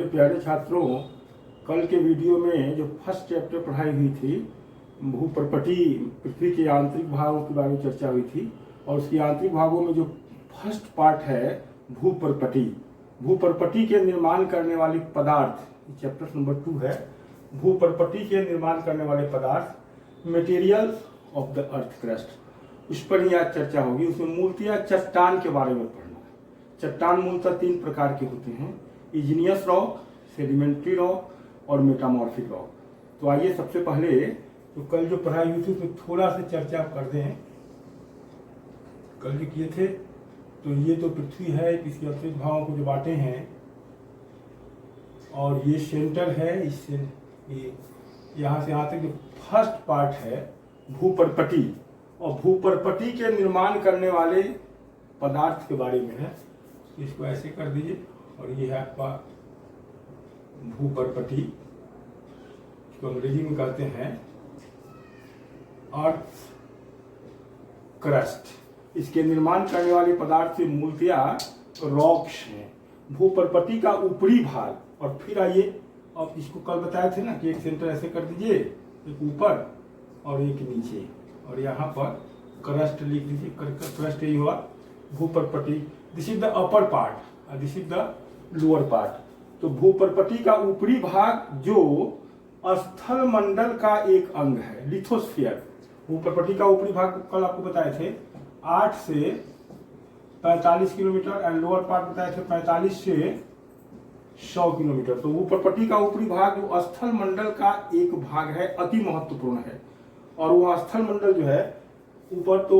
प्यारे छात्रों, कल के वीडियो में जो फर्स्ट चैप्टर पढ़ाई हुई थी भूपर्पटी पृथ्वी के आंतरिक भागों के बारे में चर्चा हुई थी और उसके आंतरिक भागों में जो फर्स्ट पार्ट है भूपर्पटी, भूपर्पटी के निर्माण करने वाले पदार्थ, चैप्टर नंबर 2 है। भूपर्पटी के निर्माण करने वाले पदार्थ, materials of the earth crust, उस पर ही आज चर्चा होगी। उसमें मूलतः चट्टान के बारे में पढ़ना है। चट्टान मूलतः 3 प्रकार के होते हैं, इग्नियस रॉक, सेडिमेंट्री रॉक और मेटामॉर्फिक रॉक। तो आइए सबसे पहले तो कल जो पढ़ाई हुई थी उसमें थोड़ा सा चर्चा कर दें। कल जो किए थे तो ये तो पृथ्वी है, इसके अतिरिक्त भागों को जो बांटे हैं और ये सेंटर है, इससे यहाँ से यहाँ तक जो फर्स्ट पार्ट है भूपर्पटी, और भूपर्पटी के निर्माण करने वाले पदार्थ के बारे में है। इसको ऐसे कर दीजिए और ये है आपका भूपर्पटी, इसको अंग्रेजी में कहते हैं अर्थ क्रस्ट। इसके निर्माण करने वाले पदार्थ से मूलतः रॉक्स हैं। भूपर्पटी का ऊपरी भाग, और फिर आइए अब इसको कल बताए थे ना कि एक सेंटर ऐसे कर दीजिए, एक ऊपर और एक नीचे, और यहाँ पर क्रस्ट लिख दीजिए। क्रस्ट यही हुआ भूपर्पटी। This is the upper part, this is the lower part. तो भूपर्पटी का ऊपरी भाग जो स्थल मंडल का एक अंग है, लिथोस्फीयर। भूपर्पटी का ऊपरी भाग कल आपको बताए थे 8 से 45 किलोमीटर, एंड लोअर पार्ट बताए थे 45 से 100 किलोमीटर। तो भूपर्पटी का ऊपरी भाग जो स्थल मंडल का एक भाग है, अति महत्वपूर्ण है। और वह स्थल मंडल जो है ऊपर तो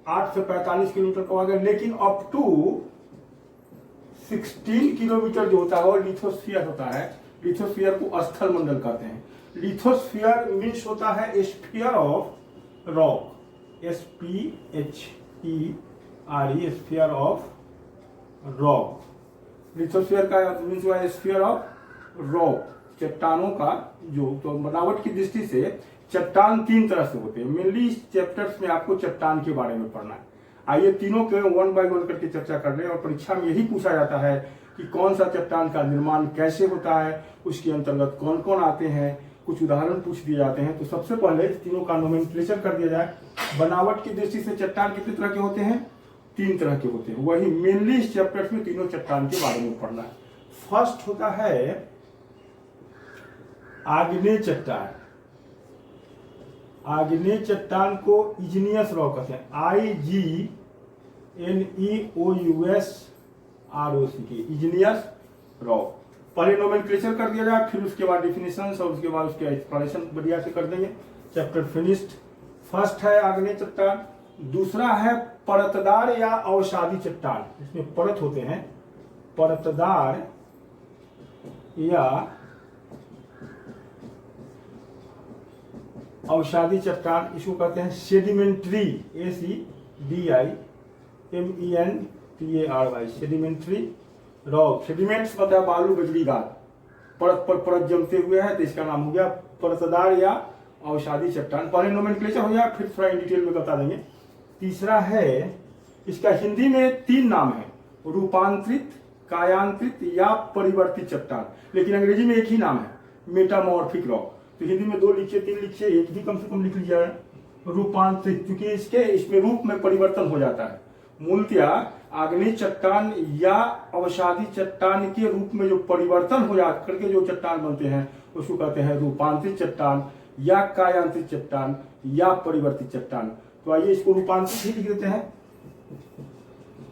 8 से 45 किलोमीटर का भाग है, लेकिन अप टू 16 किलोमीटर जो होता है वो लिथोस्फीयर होता है। लिथोस्फीयर को स्थल मंडल कहते हैं। लिथोस्फीयर मीन्स होता है sphere of rock, SPHERE, sphere of rock. Lithosphere का मीन्स हुआ स्फीयर ऑफ रॉक, चट्टानों का जो। तो बनावट की दृष्टि से चट्टान 3 तरह से होते हैं। मेनली इस चैप्टर्स में आपको चट्टान के बारे में पढ़ना है। आइए तीनों के 1 बाय 1 करके चर्चा कर रहे हैं, और परीक्षा में यही पूछा जाता है कि कौन सा चट्टान का निर्माण कैसे होता है, उसके अंतर्गत कौन कौन आते हैं, कुछ उदाहरण पूछ दिए जाते हैं। तो सबसे पहले तीनों का नोमेनक्लेचर कर दिया जाए। बनावट की दृष्टि से चट्टान कितने तरह के होते हैं? 3 तरह के होते हैं। वही मेनली इस चैप्टर्स में तीनों चट्टान के बारे में पढ़ना है। फर्स्ट होता है आग्नेय चट्टान। आग्नेय चट्टान को इग्नियस रॉक कहते हैं, IGNEOUSROC, इग्नियस रॉक। पहले नोमेनक्लेचर कर दिया जाए, फिर उसके बाद डेफिनेशंस और उसके बाद उसके एक्सप्लेनेशन बढ़िया से कर देंगे। Chapter finished. फर्स्ट है आग्नेय चट्टान। दूसरा है परतदार या अवसादी चट्टान। इसमें परत होते हैं, परतदार या अवसादी चट्टान, इसको कहते हैं sedimentary, SEDIMENTARY, sedimentary rock. Sediments मतलब बालू बजरी गाद, परत पर परत जमते हुए है, तो इसका नाम हो गया परतदार या अवसादी चट्टान। पहले नोमेनक्लेचर हो गया, फिर थोड़ा इन डिटेल में बता देंगे। तीसरा है, इसका हिंदी में 3 नाम है, रूपांतरित, कायांतरित या परिवर्तित चट्टान, लेकिन अंग्रेजी में एक ही नाम है, मेटामॉर्फिक रॉक। तो हिंदी में 2 लिखिए, 3 लिखिए, एक भी कम से कम लिख लीजिए। रूपांतरित, क्योंकि इसमें रूप में परिवर्तन हो जाता है। मूलतः आग्नेय चट्टान या अवसादी चट्टान के रूप में जो परिवर्तन हो जा करके जो चट्टान बनते हैं उसको कहते हैं रूपांतरित चट्टान या कायांतरित चट्टान या परिवर्तित चट्टान। तो आइए इसको रूपांतरित ही लिख देते हैं,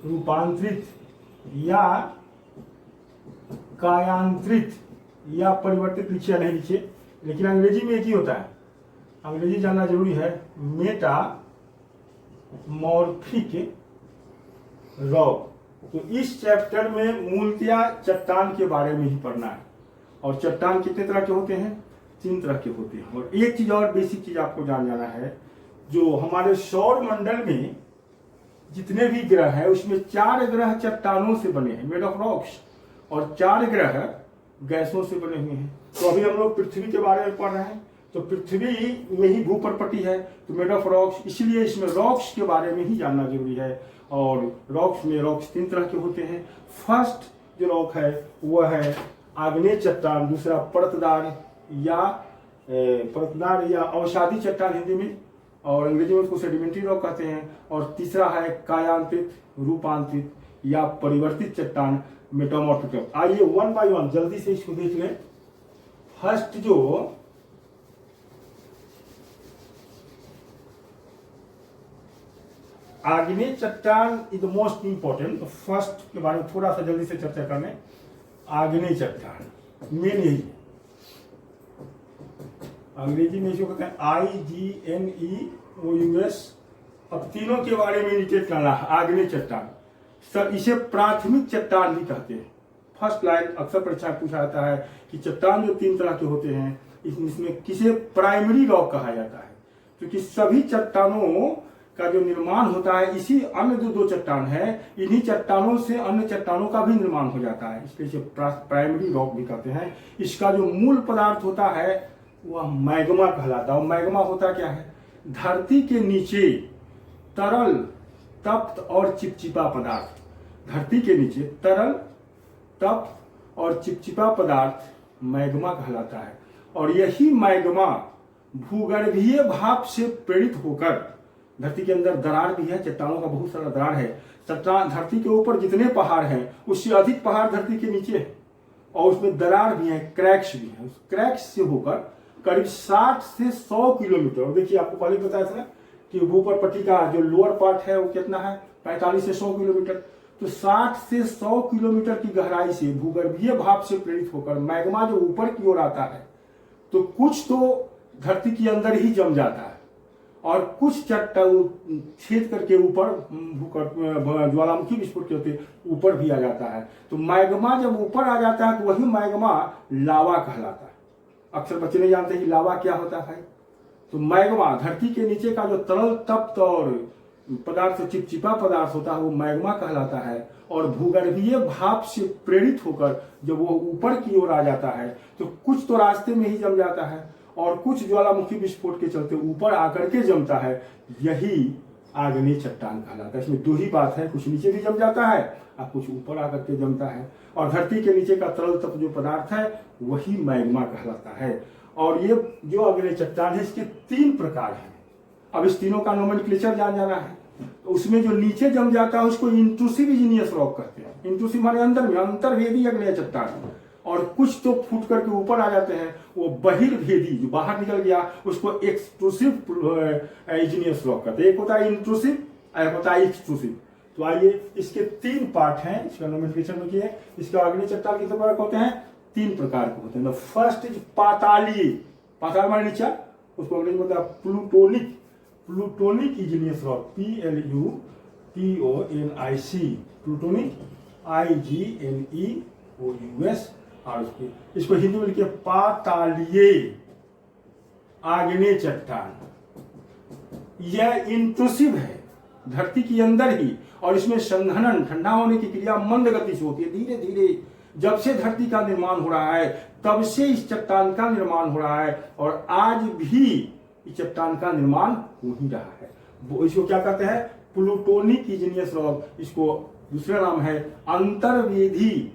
रूपांतरित या कायांतरित या परिवर्तित लिखिए या नहीं लिखिए, लेकिन अंग्रेजी में एक ही होता है, अंग्रेजी जानना जरूरी है। Metamorphic rock. तो इस चैप्टर में मूलतः चट्टान के बारे में ही पढ़ना है। और चट्टान कितने तरह के होते हैं? 3 तरह के होते हैं। और एक चीज और बेसिक चीज आपको जाना है, जो हमारे सौर मंडल में जितने भी ग्रह हैं उसमें 4 ग्रह चट्टानों से बने हैं, मेड ऑफ रॉक्स, और 4 ग्रह गैसों से बने हुए हैं। तो अभी हम लोग पृथ्वी के बारे में पढ़ रहे हैं, तो पृथ्वी में ही भूपर्पटी है, तो मेड ऑफ रॉक्स, इसलिए इसमें रॉक्स के बारे में ही जानना जरूरी है। और रॉक्स में 3 तरह के होते हैं। फर्स्ट जो रॉक है वह है आग्नेय चट्टान, दूसरा परतदार या अवसादी चट्टान हिंदी में, और अंग्रेजी में उसको सेडिमेंट्री रॉक कहते हैं। और तीसरा है कायांतरित, रूपांतरित या परिवर्तित चट्टान, मेटामॉर्फिक। आइए वन बाय वन जल्दी से इसको देख लें। फर्स्ट जो आग्नेय चट्टान इज द मोस्ट इंपॉर्टेंट, तो फर्स्ट के बारे में थोड़ा सा जल्दी से चर्चा कर लें। आग्नेय चट्टान मेन यही है, अंग्रेजी में इसको कहते हैं IGNEOUS। अब तीनों के बारे में इंडिकेट करना है। आग्नेय चट्टान, सर इसे प्राथमिक चट्टान भी कहते हैं। फर्स्ट लाइन अक्सर परीक्षा में पूछा जाता है कि चट्टान जो तीन तरह के होते हैं इसमें किसे प्राइमरी रॉक कहा जाता है, क्योंकि सभी चट्टानों का जो निर्माण होता है इसी अन्य जो दो चट्टान है इन्हीं चट्टानों से अन्य चट्टानों का भी निर्माण हो जाता है, इसलिए इसे प्राइमरी रॉक भी कहते हैं। इसका जो मूल पदार्थ होता है वह मैग्मा कहलाता है। और मैग्मा होता क्या है? धरती के नीचे तरल, तप्त और चिपचिपा पदार्थ। धरती के नीचे तरल, तप्त और चिपचिपा पदार्थ मैग्मा कहलाता है। और यही मैग्मा भूगर्भीय भाप से प्रेरित होकर, धरती के अंदर दरार भी है, चट्टानों का बहुत सारा दरार है। चट्टान धरती के ऊपर जितने पहाड़ हैं उससे अधिक पहाड़ धरती के नीचे है, और उसमें दरार भी है, क्रैक्स भी है। उस क्रैक्स से होकर करीब 60 से 100 किलोमीटर, और देखिए आपको पहले बताया था कि ऊपर पट्टी का जो लोअर पार्ट है वो कितना है, 45 से 100 किलोमीटर। तो 60 से 100 किलोमीटर की गहराई से भूगर्भीय भाप से प्रेरित होकर मैग्मा जो ऊपर की ओर आता है, तो कुछ तो धरती के अंदर ही जम जाता है और कुछ चट्टान छेद करके ऊपर ज्वालामुखी विस्फोट के होते ऊपर भी आ जाता है। तो मैग्मा जब ऊपर आ जाता है तो वही मैग्मा लावा कहलाता है। अक्सर बच्चे नहीं जानते कि लावा क्या होता है। तो मैग्मा धरती के नीचे का जो तरल, तप्त और पदार्थ, चिपचिपा पदार्थ होता है वो मैग्मा कहलाता है। और भूगर्भीय भाप से प्रेरित होकर जब वो ऊपर की ओर आ जाता है तो कुछ तो रास्ते में ही जम जाता है और कुछ ज्वालामुखी विस्फोट के चलते ऊपर आकर के जमता है। यही आग्नेय चट्टान कहलाता है। इसमें दो ही बात है, कुछ नीचे भी जम जाता है और कुछ ऊपर आकर के जमता है। और धरती के नीचे का तरल तत्व जो पदार्थ है वही मैग्मा कहलाता है। और ये जो आग्नेय चट्टान है इसके 3 प्रकार हैं। अब इस तीनों का नोमेनक्लेचर जान जाना है। तो उसमें जो नीचे जम जाता है उसको इंट्रूसिव इग्नियस रॉक कहते हैं। इंट्रूसिव माने अंदर में, अंतर्वेदी आग्नेय चट्टान। और कुछ तो फूट करके ऊपर आ जाते हैं, वो बहिर्भेदी जो बाहर निकल गया उसको एक्सट्रूसिव इग्नियस रॉक कहते हैं। एक होता है इंट्रूसिव, एक होता है एक्सट्रूसिव। तो आइए इसके 3 पार्ट हैं, इसका नोमेनक्लेचर में किए। इसका आग्नेय चट्टान कितने प्रकार होते हैं? 3 प्रकार के होते हैं। फर्स्ट इज पातालीय, पाताल माने नीचा, उसको अंग्रेजी में होता है plutonic, plutonic igneous rock, PLUTONIC, plutonic IGNEOUS। और इसको हिंदी में लिखिए पातालीय आग्नेय चट्टान। यह इंट्रूसिव है धरती के अंदर ही, और इसमें संघनन, ठंडा होने की क्रिया मंद गति से होती है, धीरे धीरे। जब से धरती का निर्माण हो रहा है तब से इस चट्टान का निर्माण हो रहा है, और आज भी इस चट्टान का निर्माण हो ही रहा है। वो इसको क्या कहते हैं? Plutonic igneous rock. इसको दूसरा नाम है अंतर्वेदी,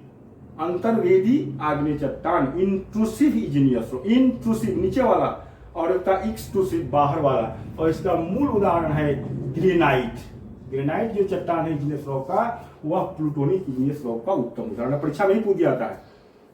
अंतर्वेदी आग्नेय चट्टान, इंट्रूसिव इग्नियस रॉक। इंट्रूसिव नीचे वाला, और एक्सट्रूसिव बाहर वाला। और इसका मूल उदाहरण है ग्रेनाइट। ग्रेनाइट जो चट्टान है इग्नियस रॉक का, वह प्लूटोनिक इग्नियस रॉक का उत्तम उदाहरण। परीक्षा में ही पूछ जाता है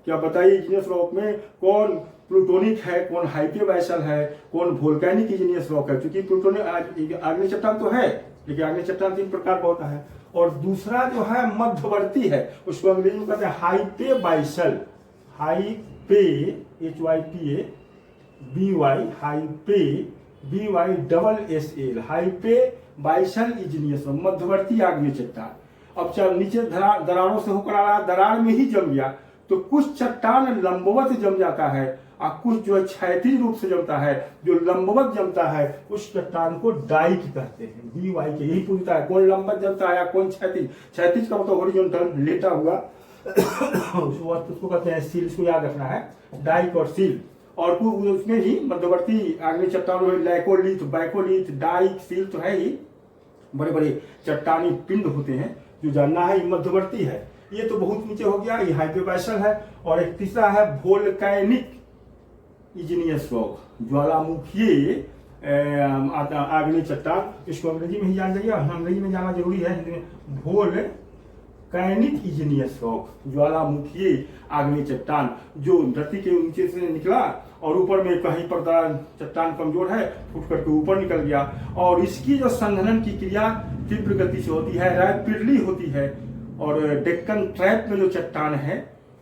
क्या बताइए इग्नियस रॉक में कौन प्लूटोनिक है, कौन हाइपोबैसल है, कौन वोल्केनिक इग्नियस रॉक है। क्योंकि प्लूटोनिक आग्नेय चट्टान तो है, लेकिन आग्नेय चट्टान 3 प्रकार का होता है। और दूसरा जो है मध्यवर्ती है, उसको अंग्रेजी में कहते हैं हाइपोबैसल, हाइपे HYPA BY, हाइपे BYSSL, हाइपोबैसल इग्नियस रॉक, मध्यवर्ती आग्नेय चट्टान। अब जब नीचे दरारों से होकर आ रहा, दरार में ही जम गया, तो कुछ चट्टान लंबवत जम जाता है और कुछ जो है क्षैतिज रूप से जमता है। जो लंबवत जमता है उस चट्टान को डाइक कहते हैं। BY के यही पूछता है कौन लंबवत जमता है या कौन क्षैतिज। क्षैतिज का मतलब हॉरिजॉन्टल, लेटा हुआ, उसको कहते हैं सील। इसको याद रखना है, डाइक और सील। और उसमें ही मध्यवर्ती आग्नेय चट्टान में लैकोलिथ, बैकोलिथ, डाइक, सील तो है ही। बड़े बड़े चट्टानी पिंड होते हैं, जो जानना है मध्यवर्ती है। ये तो बहुत नीचे हो गया, ये हाइपोबैसल है। और एक तीसरा है वोल्केनिक इग्नियस रॉक, ज्वालामुखीय आग्नेय चट्टान। इसको अंग्रेजी में ही जान जाइए, अंग्रेजी में जाना जरूरी है। वोल्केनिक इग्नियस रॉक, ज्वालामुखीय आग्नेय चट्टान, जो धरती के नीचे से निकला और ऊपर में कहीं पर चट्टान कमजोर है, फूट करके ऊपर निकल गया। और इसकी जो संघनन की क्रिया तीव्र गति से होती है, रैपिडली होती है। और डेक्कन ट्रैप में जो चट्टान है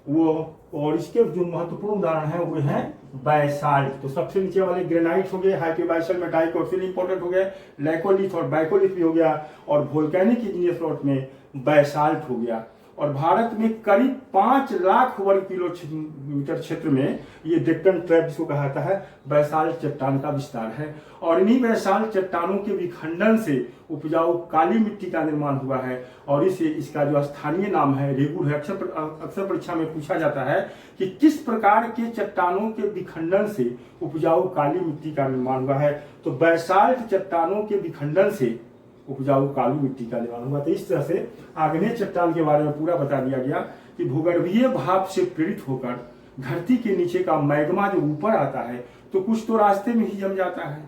वो, और इसके जो महत्वपूर्ण उदाहरण है वो है बैसाल्ट। तो सबसे नीचे वाले ग्रेनाइट हो गए, हाइपोबैसल में डाइकोटिल इंपॉर्टेंट हो गए, लैकोलिथ और बैकोलिथ भी हो गया, और वोल्केनिक इग्नियस रॉक में बैसाल्ट हो गया। और भारत में करीब 5 लाख वर्ग किलोमीटर क्षेत्र में ये डेक्कन ट्रैप जिसको कहा जाता है बैसाल्ट चट्टान का विस्तार है। और इन्हीं बैसाल्ट चट्टानों के विखंडन से उपजाऊ काली मिट्टी का निर्माण हुआ है। और इसका जो स्थानीय नाम है, रेगुर है। अक्सर परीक्षा में पूछा जाता है कि किस प्रकार के चट्टानों के विखंडन से उपजाऊ काली मिट्टी का निर्माण हुआ है। तो बैसाल्ट चट्टानों के विखंडन से उपजाऊ काली मिट्टी का निर्माण हुआ। तो इस तरह से आग्नेय चट्टान के बारे में पूरा बता दिया गया कि भूगर्भीय भाप से प्रेरित होकर धरती के नीचे का मैग्मा जो ऊपर आता है, तो कुछ तो रास्ते में ही जम जाता है,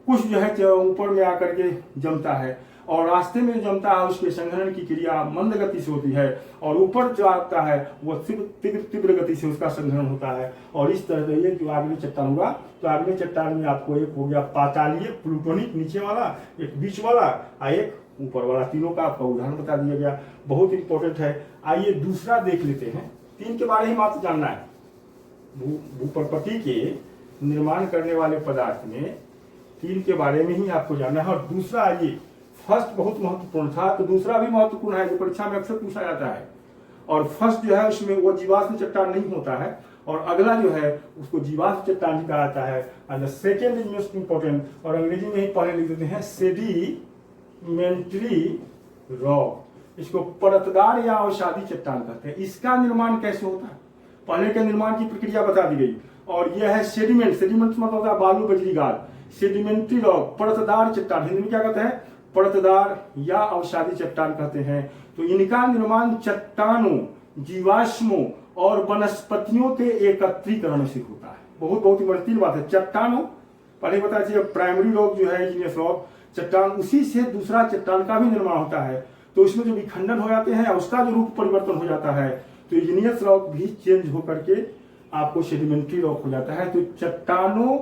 कुछ जो है ऊपर में आकर के जमता है। और रास्ते में जमता है उसके संघनन की क्रिया मंद गति से होती है, और ऊपर जो आता है वो तीव्र गति से उसका संघनन होता है। और इस तरह से ये जो आग्नेय चट्टान हुआ, तो आग्नेय चट्टान में आपको एक हो गया पातालीय, प्लूटोनिक नीचे वाला, एक बीच वाला और एक ऊपर वाला, तीनों का आपका उदाहरण बता दिया गया। बहुत इंपॉर्टेंट है। आइए दूसरा देख लेते हैं। 3 के बारे में मात्र जानना है। भूप्रपटी के निर्माण करने वाले पदार्थ में 3 के बारे में ही आपको जानना है। और दूसरा आइए, फर्स्ट बहुत महत्वपूर्ण था, तो दूसरा भी महत्वपूर्ण है, जो परीक्षा में अक्सर पूछा जाता है। और फर्स्ट जो है उसमें वो जीवाश्म चट्टान नहीं होता है, और अगला जो है उसको जीवाश्म चट्टान कहा जाता है। And the second is most important, और अंग्रेजी में ही पहले लिख देते हैं सेडिमेंट्री रॉक। इसको परतदार या अवसादी चट्टान कहते हैं। इसका निर्माण कैसे होता है, पहले के निर्माण की प्रक्रिया बता दी गई। और यह है सेडिमेंट, सेडिमेंट मतलब होता है बालू बजरी गाद। सेडिमेंट्री रॉक, परतदार चट्टान, हिंदी में क्या कहते हैं, परतदार या अवसादी चट्टान कहते हैं। तो इनका निर्माण चट्टानों, जीवाश्मों और वनस्पतियों के एकत्रीकरण से होता है। बहुत बहुत महत्वपूर्ण बात है। चट्टानों, पहले बता चाहिए प्राइमरी रॉक जो है इग्नियस रॉक चट्टान, उसी से दूसरा चट्टान का भी निर्माण होता है। तो इसमें जो विखंडन हो जाते हैं, उसका जो रूप परिवर्तन हो जाता है, तो इग्नियस रॉक भी चेंज होकर के आपको सेडिमेंट्री रॉक हो जाता है। तो चट्टानों,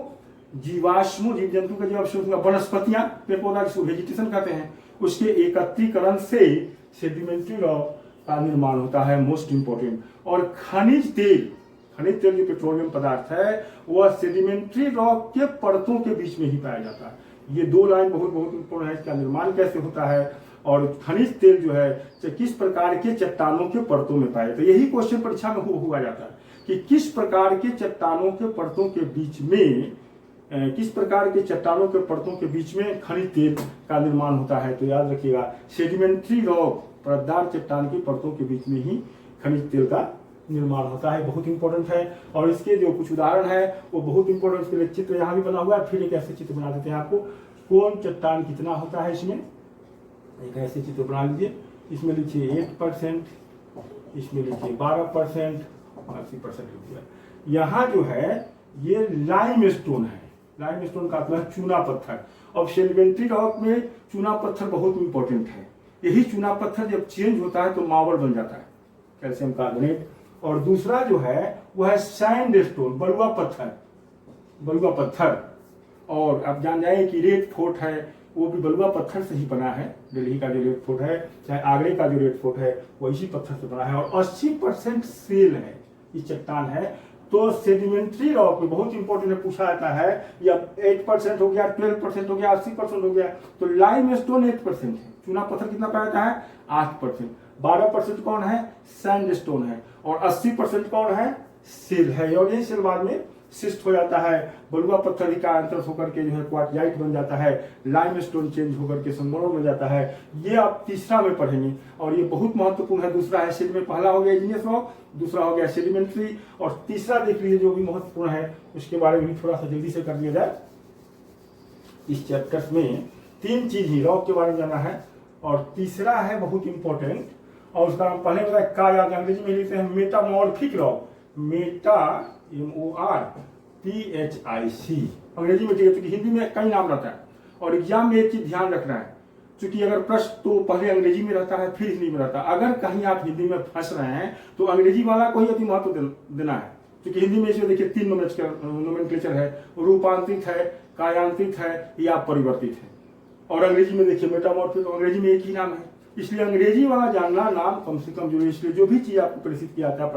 जीवाश्मों, जीव जंतु का जो वनस्पतियां, पेड़ पौधा जिसको वेजिटेशन कहते हैं, उसके एकत्रीकरण से सेडिमेंट्री रॉक का निर्माण होता है। Most important. और खनिज तेल, खनिज तेल जो पेट्रोलियम पदार्थ है, वह सेडिमेंट्री रॉक के परतों के बीच में ही पाया जाता है। ये 2 लाइन बहुत बहुत इंपोर्टेंट है। इसका निर्माण कैसे होता है, और खनिज तेल जो है किस प्रकार के चट्टानों के परतों में पाया जाता है। यही क्वेश्चन परीक्षा में हुआ जाता है कि किस प्रकार के चट्टानों के परतों के बीच में, किस प्रकार के चट्टानों के परतों के बीच में खनिज तेल का निर्माण होता है। तो याद रखिएगा, सेडिमेंट्री रॉक, परतदार चट्टान की परतों के बीच में ही खनिज तेल का निर्माण होता है। बहुत इंपॉर्टेंट है। और इसके जो कुछ उदाहरण है वो बहुत इंपॉर्टेंट। इसके लिए चित्र यहाँ भी बना हुआ है, फिर एक ऐसे चित्र बना देते हैं आपको। कौन चट्टान कितना होता है, इसमें एक ऐसे चित्र बना लीजिए। इसमें लिखिए 8%, इसमें लिखिए 12%, 80% लिखिए। यहाँ जो है ये लाइमस्टोन है। लाइमस्टोन का मतलब चूना पत्थर। अब सेडिमेंट्री रॉक में चूना पत्थर बहुत इंपॉर्टेंट है। यही चूना पत्थर जब चेंज होता है तो मार्बल बन जाता है, कैल्शियम कार्बोनेट। और दूसरा जो है वह है सैंडस्टोन, बलुआ पत्थर, बलुआ पत्थर। और आप जान जाए कि रेड फोर्ट है वो भी बलुआ पत्थर से ही बना है। दिल्ली का जो रेड फोर्ट है, चाहे आगरे का जो रेड फोर्ट है, वो इसी पत्थर से बना है। और 80% सेल है, इस चट्टान है। तो सेडिमेंट्री रॉक में बहुत इंपॉर्टेंट है, पूछा जाता है या 8% हो गया, 12% हो गया, 80% हो गया। तो लाइमस्टोन 8% है। चूना पत्थर कितना पाया जाता है, 8%। 12% कौन है, सैंडस्टोन है। और 80% कौन है, सेल है। और यही सेल बाद में सिस्ट हो जाता है, बलुआ पत्थर का अंतर होकर के जो है क्वार्टजाइट बन जाता है, लाइमस्टोन चेंज होकर के संगमरमर बन जाता है। ये आप तीसरा में पढ़ेंगे और ये बहुत महत्वपूर्ण है। दूसरा है सेड में, पहला हो गया इग्नियस रॉक, दूसरा हो गया सेडिमेंट्री, और तीसरा देख लीजिए जो भी महत्वपूर्ण है उसके बारे में भी थोड़ा सा जल्दी से कर दिया जाए। इस चैप्टर में 3 चीज ही रॉक के बारे में जाना है, और तीसरा है बहुत इंपॉर्टेंट, और उसका नाम पहले बताया काया, अंग्रेजी में लिखते हैं मेटामॉर्फिक रॉक, मेटा MORPHIC अंग्रेजी में, क्योंकि हिंदी में कई नाम रहता है। और एग्जाम में एक चीज ध्यान रखना है, क्योंकि अगर प्रश्न तो पहले अंग्रेजी में रहता है फिर हिंदी में रहता है, अगर कहीं आप हिंदी में फंस रहे हैं तो अंग्रेजी वाला को ही अति महत्व देना है, क्योंकि हिंदी में इसमें देखिए 3 नोमेनक्लेचर है, रूपांतरित है, कायांतरित है या परिवर्तित है। और अंग्रेजी में देखिए मेटामॉर्फिक, अंग्रेजी में एक ही नाम है, इसलिए अंग्रेजी वाला जानना नाम कम से कम जरूरी। इसलिए जो भी चीज आपको परिचित किया जाता है,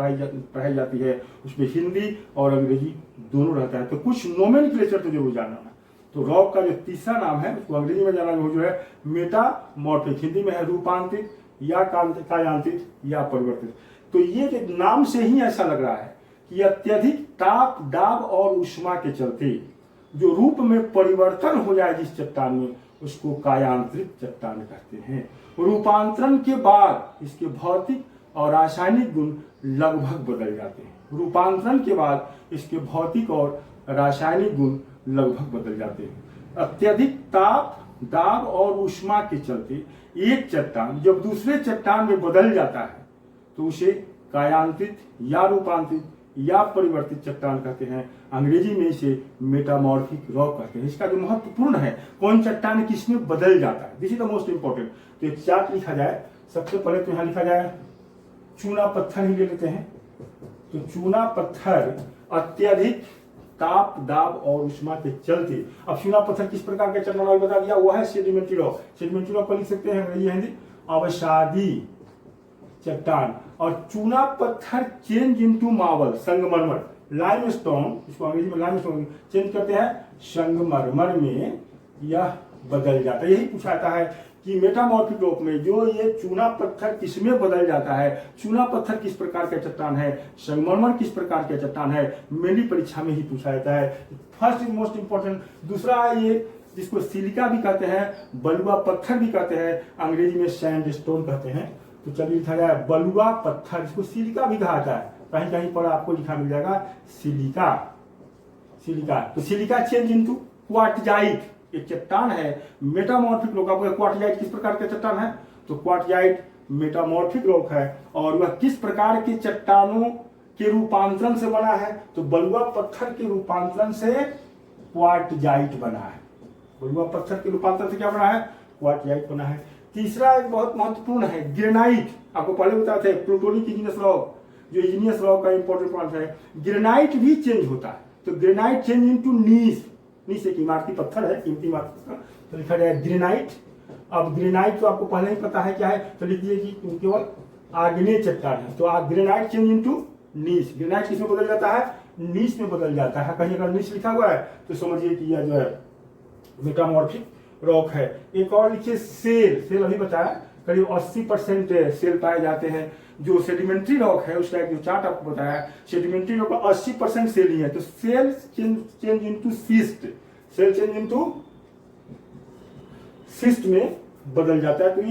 पढ़ाई जाती है, उसमें हिंदी और अंग्रेजी दोनों रहता है, तो कुछ नोमेनक्लेचर तो जरूर जानना है। तो रॉक का जो तीसरा नाम है उसको अंग्रेजी में जानना जो है मेटामॉर्फिक, हिंदी में है रूपांतरित या कायांतरित या परिवर्तित। तो ये जो नाम से ही ऐसा लग रहा है कि अत्यधिक ताप, दाब और ऊष्मा के चलते जो रूप में परिवर्तन हो जाए जिस चट्टान में, उसको कायांतरित चट्टान कहते हैं। रूपांतरण के बाद इसके भौतिक और रासायनिक गुण लगभग बदल जाते हैं। रूपांतरण के बाद इसके भौतिक और रासायनिक गुण लगभग बदल जाते हैं। अत्यधिक ताप, दाब और ऊष्मा के चलते एक चट्टान जब दूसरे चट्टान में बदल जाता है तो उसे कायांतरित या रूपांतरित या परिवर्तित चट्टान कहते हैं। अंग्रेजी में इसे मेटामॉर्फिक रॉक कहते हैं। इसका जो महत्वपूर्ण है, कौन चट्टान किसमें बदल जाता है, this is the most important. तो एक चार्ट लिखा जाए, सबसे पहले तो यहां लिखा जाए चूना पत्थर ही ले लेते हैं। तो चूना पत्थर अत्यधिक ताप, दाब और ऊष्मा के चलते, अब चूना पत्थर किस प्रकार के चट्टान बता दिया, वो है सेडिमेंट्री रॉक। सेडिमेंट्री रॉक को लिख सकते हैं अंग्रेजी हिंदी अवसादी चट्टान। और चूना पत्थर चेंज इनटू मार्बल, संगमरमर, लाइमस्टोन, इसको अंग्रेजी में लाइमस्टोन चेंज करते हैं संगमरमर में, यह बदल जाता है। यही पूछाता है कि मेटामॉर्फिक रॉक में जो ये चूना पत्थर किसमें बदल जाता है, चूना पत्थर किस प्रकार का चट्टान है, संगमरमर किस प्रकार का चट्टान है, मेरी परीक्षा में ही पूछा जाता है। First is most important. दूसरा ये जिसको सिलिका भी कहते हैं, बलुआ पत्थर भी कहते हैं, अंग्रेजी में सैंडस्टोन कहते हैं। तो चलिए लिखा जाए बलुआ पत्थर, जिसको सिलिका भी कहा जाता है, कहीं कहीं पर आपको लिखा मिल जाएगा सिलिका। सिलिका तो सिलिका चेंज इनटू क्वार्टजाइट, एक चट्टान है मेटामॉर्फिक रॉक। आपको क्वार्टजाइट किस प्रकार का चट्टान है, तो क्वार्टजाइट मेटामॉर्फिक रॉक है। और वह किस प्रकार के चट्टानों के रूपांतरण से बना है, तो बलुआ पत्थर के रूपांतरण से क्वार्टजाइट बना है। बलुआ पत्थर के रूपांतरण से क्या बना है, क्वार्टजाइट बना है। तीसरा एक बहुत महत्वपूर्ण है ग्रेनाइट। आपको पहले बताया था प्लूटोनिक इग्नियस रॉक, जो इग्नियस रॉक का इंपॉर्टेंट पॉइंट है। ग्रेनाइट भी चेंज होता है, तो ग्रेनाइट चेंज इनटू नीस, नीस एक इमारती पत्थर है, कीमती इमारती पत्थर, तो लिखा जाए ग्रेनाइट। अब ग्रेनाइट तो आपको पहले ही पता है क्या है, तो लिख दीजिए कि केवल आग्नेय चट्टान है। तो ग्रेनाइट चेंज इनटू नीस, ग्रेनाइट किसमें बदल जाता है, नीस में बदल जाता है। कहीं अगर नीस लिखा हुआ है तो समझिए कि यह जो है मेटामॉर्फिक रॉक है। एक और लिखिए सेल, सेल अभी बताया करीब 80% सेल पाए जाते हैं। जो सेडिमेंट्री रॉक है उसका एक जो चार्ट आपको बताया, सेडिमेंट्री रॉक का 80% सेल ही है। तो cell change into cyst, cell change into cyst में बदल जाता है। तो